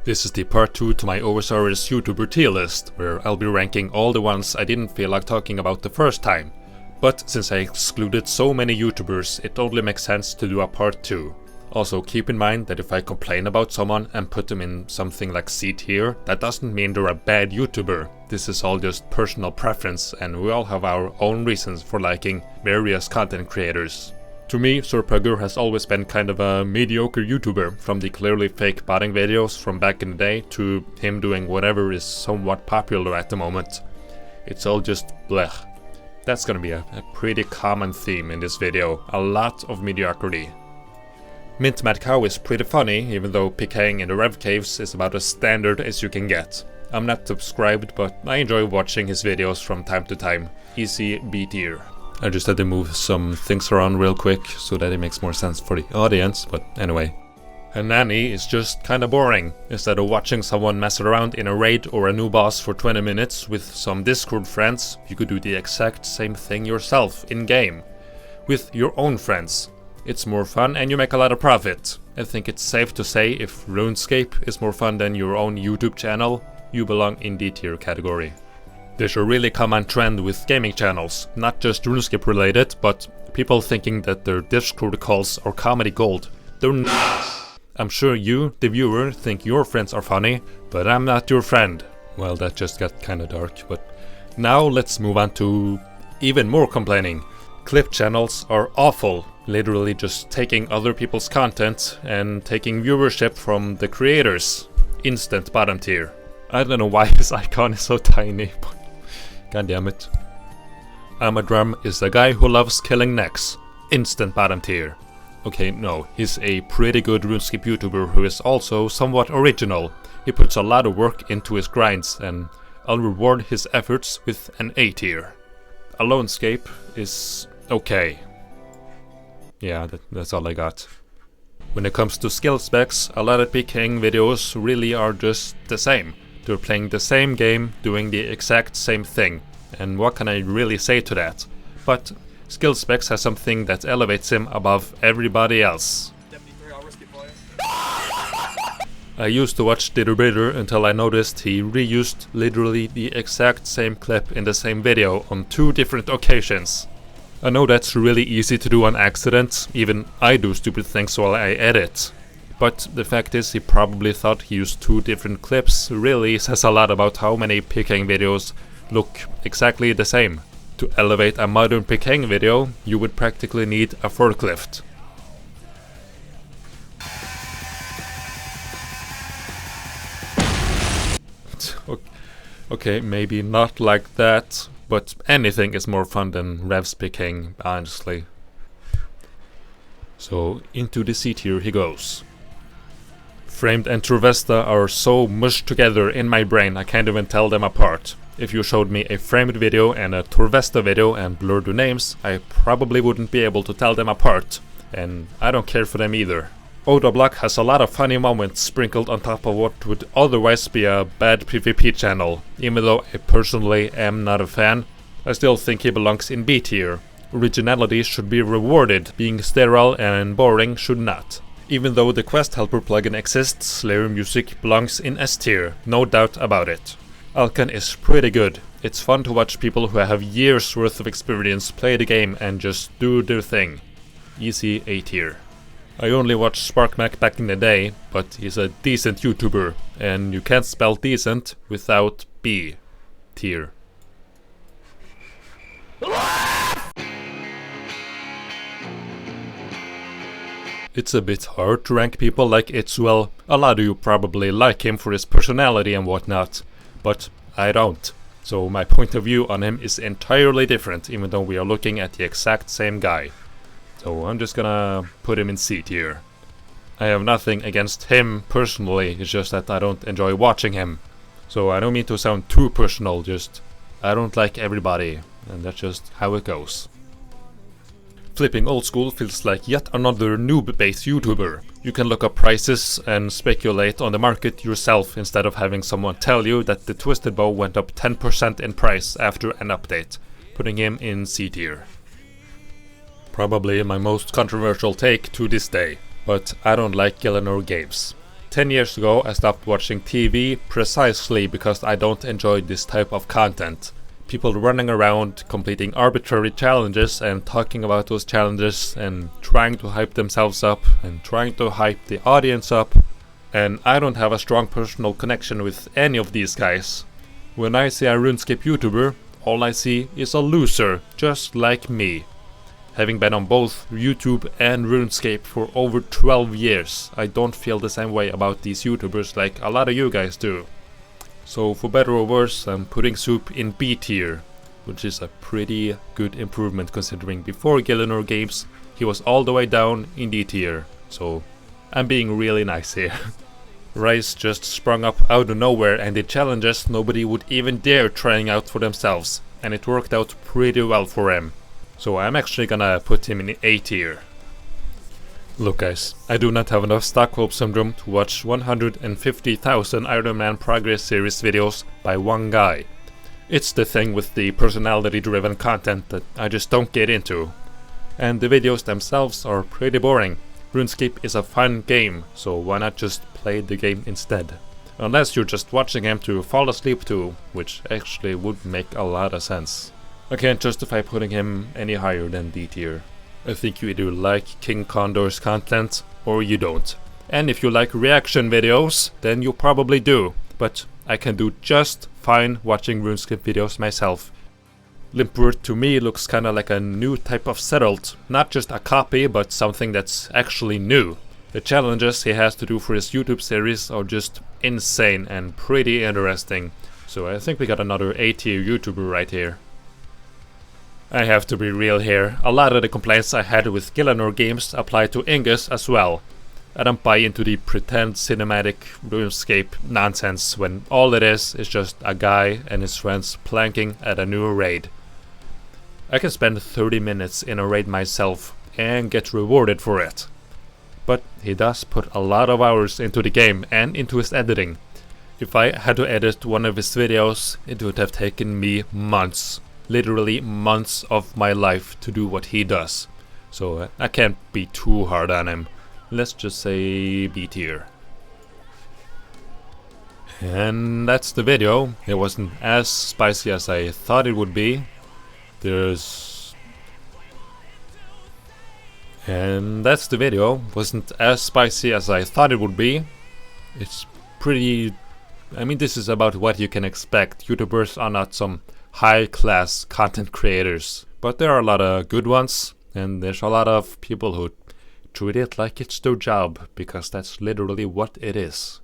This is the part 2 to my OSRS YouTuber tier list, where I'll be ranking all the ones I didn't feel like talking about the first time. But since I excluded so many YouTubers, it only makes sense to do a part 2. Also keep in mind that if I complain about someone and put them in something like C tier, that doesn't mean they're a bad YouTuber. This is all just personal preference and we all have our own reasons for liking various content creators. To me, Surpugger has always been kind of a mediocre YouTuber, from the clearly fake botting videos from back in the day to him doing whatever is somewhat popular at the moment. It's all just blech. That's gonna be a pretty common theme in this video, a lot of mediocrity. Mint Mad Cow is pretty funny, even though PKing in the Rev Caves is about as standard as you can get. I'm not subscribed, but I enjoy watching his videos from time to time. Easy B tier. I just had to move some things around real quick so that it makes more sense for the audience, but anyway. And Nanny is just kinda boring. Instead of watching someone mess around in a raid or a new boss for 20 minutes with some Discord friends, you could do the exact same thing yourself in-game. With your own friends. It's more fun and you make a lot of profit. I think it's safe to say if RuneScape is more fun than your own YouTube channel, you belong in D tier category. There's a really common trend with gaming channels, not just RuneScape related, but people thinking that their Discord calls are comedy gold. They're not! I'm sure you, the viewer, think your friends are funny, but I'm not your friend. Well, that just got kinda dark, but now let's move on to even more complaining. Clip channels are awful, literally just taking other people's content and taking viewership from the creators. Instant bottom tier. I don't know why his icon is so tiny, but god damn it. Amadram is a guy who loves killing necks. Instant bottom tier. Okay, no, he's a pretty good RuneScape YouTuber who is also somewhat original. He puts a lot of work into his grinds and I'll reward his efforts with an A tier. Alonescape is okay. Yeah, that's all I got. When it comes to skill specs, a lot of PKing videos really are just the same. They're playing the same game, doing the exact same thing. And what can I really say to that? But skill specs has something that elevates him above everybody else. I used to watch Ditter until I noticed he reused literally the exact same clip in the same video on 2 different occasions. I know that's really easy to do on accident, even I do stupid things while I edit. But the fact is he probably thought he used 2 different clips really says a lot about how many PKing videos look exactly the same. To elevate a modern PKing video, you would practically need a forklift. Okay, maybe not like that, but anything is more fun than Rev's PKing, honestly. So into the C tier he goes. Framed and Turvesta are so mushed together in my brain I can't even tell them apart. If you showed me a framed video and a Turvesta video and blurred the names, I probably wouldn't be able to tell them apart. And I don't care for them either. Oda Block has a lot of funny moments sprinkled on top of what would otherwise be a bad PvP channel. Even though I personally am not a fan, I still think he belongs in B tier. Originality should be rewarded, being sterile and boring should not. Even though the Quest Helper plugin exists, Slayer music belongs in S tier, no doubt about it. Alkan is pretty good. It's fun to watch people who have years worth of experience play the game and just do their thing. Easy A tier. I only watched SparkMac back in the day, but he's a decent YouTuber, and you can't spell decent without B tier. It's a bit hard to rank people like Itzuel. A lot of you probably like him for his personality and whatnot, but I don't. So my point of view on him is entirely different, even though we are looking at the exact same guy. So I'm just gonna put him in C tier. I have nothing against him personally, it's just that I don't enjoy watching him. So I don't mean to sound too personal, just I don't like everybody, and that's just how it goes. Flipping old school feels like yet another noob-based YouTuber. You can look up prices and speculate on the market yourself instead of having someone tell you that the Twisted Bow went up 10% in price after an update, putting him in C tier. Probably my most controversial take to this day, but I don't like Gielinor games. 10 years ago I stopped watching TV precisely because I don't enjoy this type of content. People running around completing arbitrary challenges and talking about those challenges and trying to hype themselves up and trying to hype the audience up. And I don't have a strong personal connection with any of these guys. When I see a RuneScape YouTuber, all I see is a loser, just like me. Having been on both YouTube and RuneScape for over 12 years, I don't feel the same way about these YouTubers like a lot of you guys do. So for better or worse, I'm putting Soup in B tier, which is a pretty good improvement considering before Gillinor Games he was all the way down in D tier. So I'm being really nice here. Rice just sprung up out of nowhere and did challenges nobody would even dare trying out for themselves, and it worked out pretty well for him. So I'm actually gonna put him in A tier. Look guys, I do not have enough Stockholm Syndrome to watch 150,000 Iron Man Progress Series videos by one guy. It's the thing with the personality driven content that I just don't get into. And the videos themselves are pretty boring. RuneScape is a fun game, so why not just play the game instead? Unless you're just watching him to fall asleep to, which actually would make a lot of sense. I can't justify putting him any higher than D tier. I think you either like King Condor's content or you don't. And if you like reaction videos, then you probably do. But I can do just fine watching RuneScape videos myself. Limpwort to me looks kinda like a new type of settled, not just a copy but something that's actually new. The challenges he has to do for his YouTube series are just insane and pretty interesting. So I think we got another A tier YouTuber right here. I have to be real here, a lot of the complaints I had with Gillinor Games apply to Ingus as well. I don't buy into the pretend cinematic RuneScape nonsense when all it is just a guy and his friends planking at a new raid. I can spend 30 minutes in a raid myself and get rewarded for it. But he does put a lot of hours into the game and into his editing. If I had to edit one of his videos, it would have taken me months. Literally months of my life to do what he does. So I can't be too hard on him. Let's just say B tier. And that's the video. It wasn't as spicy as I thought it would be. And that's the video. Wasn't as spicy as I thought it would be. It's pretty... I mean, this is about what you can expect. YouTubers are not some high-class content creators, but there are a lot of good ones, and there's a lot of people who treat it like it's their job, because that's literally what it is.